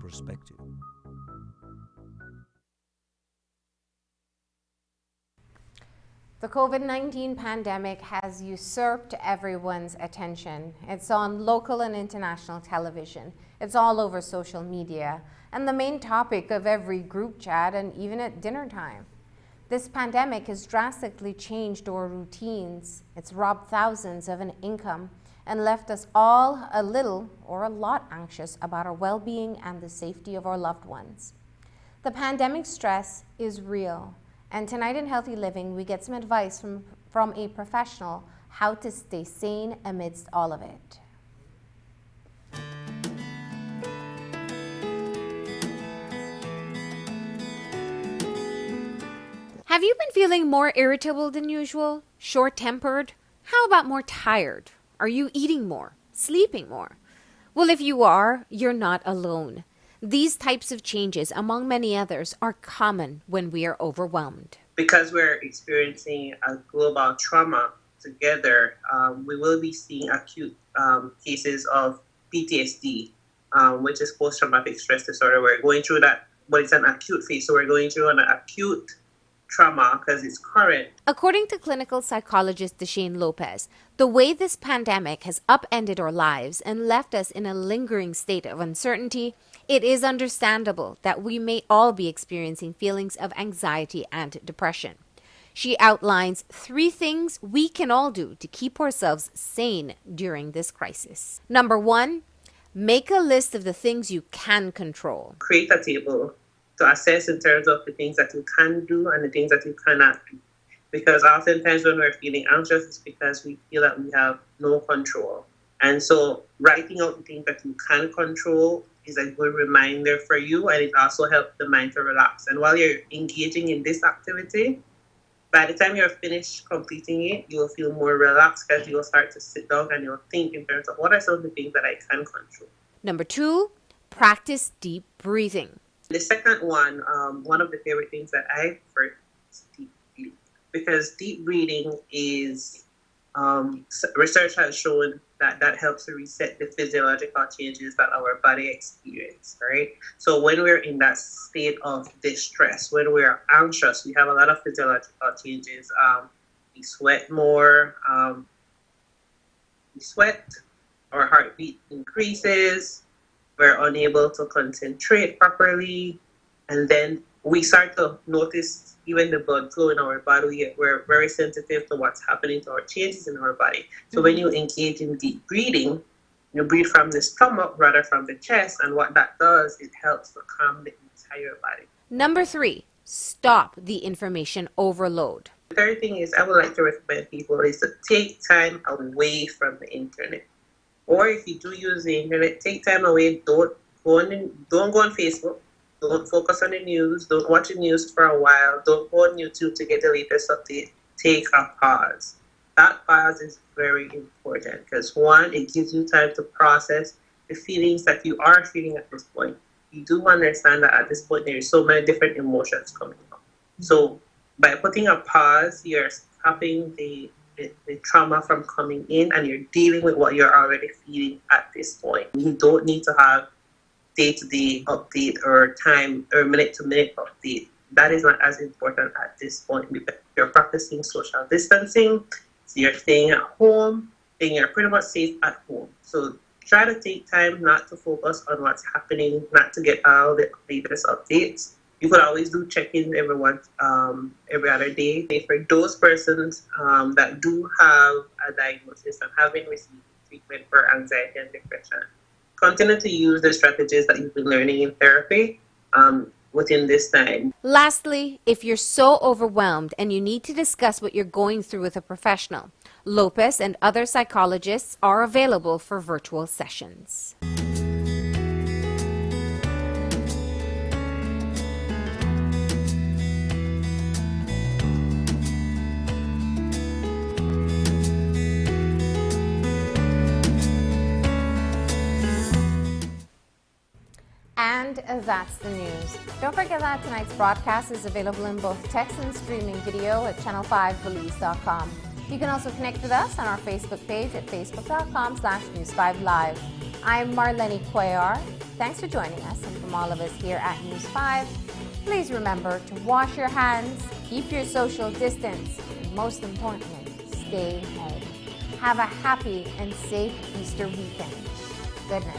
T: perspective.
A: The COVID-19 pandemic has usurped everyone's attention. It's on local and international television. It's all over social media and the main topic of every group chat and even at dinner time. This pandemic has drastically changed our routines. It's robbed thousands of an income and left us all a little or a lot anxious about our well-being and the safety of our loved ones. The pandemic stress is real. And tonight in Healthy Living, we get some advice from a professional how to stay sane amidst all of it.
B: Have you been feeling more irritable than usual? Short-tempered? How about more tired? Are you eating more? Sleeping more? Well, if you are, you're not alone. These types of changes, among many others, are common when we are overwhelmed.
U: Because we're experiencing a global trauma together, we will be seeing acute cases of PTSD, which is post-traumatic stress disorder. We're going through that, but it's an acute phase, so we're going through an acute trauma because it's current.
B: According to clinical psychologist Deshane Lopez, the way this pandemic has upended our lives and left us in a lingering state of uncertainty, it is understandable that we may all be experiencing feelings of anxiety and depression. She outlines 3 things we can all do to keep ourselves sane during this crisis. Number 1, make a list of the things you can control.
U: Create a table to assess in terms of the things that you can do and the things that you cannot do. Because oftentimes when we're feeling anxious, it's because we feel that we have no control. And so writing out the things that you can control is a good reminder for you, and it also helps the mind to relax. And while you're engaging in this activity, by the time you're finished completing it, you'll feel more relaxed because you'll start to sit down and you'll think in terms of what are some of the things that I can control.
B: Number 2, practice deep breathing.
U: The second one, one of the favorite things that I prefer is deep breathing, because deep breathing is, research has shown that helps to reset the physiological changes that our body experiences, right? So when we're in that state of distress, when we're anxious, we have a lot of physiological changes. We sweat more, our heartbeat increases, we're unable to concentrate properly, and then we start to notice even the blood flow in our body. We're very sensitive to what's happening to our changes in our body. So when you engage in deep breathing, you breathe from the stomach rather from the chest, and what that does, it helps to calm the entire body.
B: Number 3, stop the information overload.
U: The third thing is I would like to recommend people is to take time away from the internet. Or if you do use the internet, take time away. Don't go on Facebook. Don't focus on the news. Don't watch the news for a while. Don't go on YouTube to get the latest update. Take a pause. That pause is very important because 1, it gives you time to process the feelings that you are feeling at this point. You do understand that at this point there is so many different emotions coming up. So by putting a pause, you're stopping the trauma from coming in, and you're dealing with what you're already feeling at this point. You don't need to have day-to-day update or time or minute-to-minute update. That is not as important at this point because you're practicing social distancing, so you're staying at home, and you're pretty much safe at home. So try to take time not to focus on what's happening, not to get all the latest updates. You could always do check-ins every other day. For those persons that do have a diagnosis and have been receiving treatment for anxiety and depression, continue to use the strategies that you've been learning in therapy within this time.
B: Lastly, if you're so overwhelmed and you need to discuss what you're going through with a professional, Lopez and other psychologists are available for virtual sessions.
A: And that's the news. Don't forget that tonight's broadcast is available in both text and streaming video at channel5belize.com. You can also connect with us on our Facebook page at facebook.com/News5Live. I'm Marlene Cuellar. Thanks for joining us, and from all of us here at News 5, please remember to wash your hands, keep your social distance, and most importantly, stay home. Have a happy and safe Easter weekend. Good night.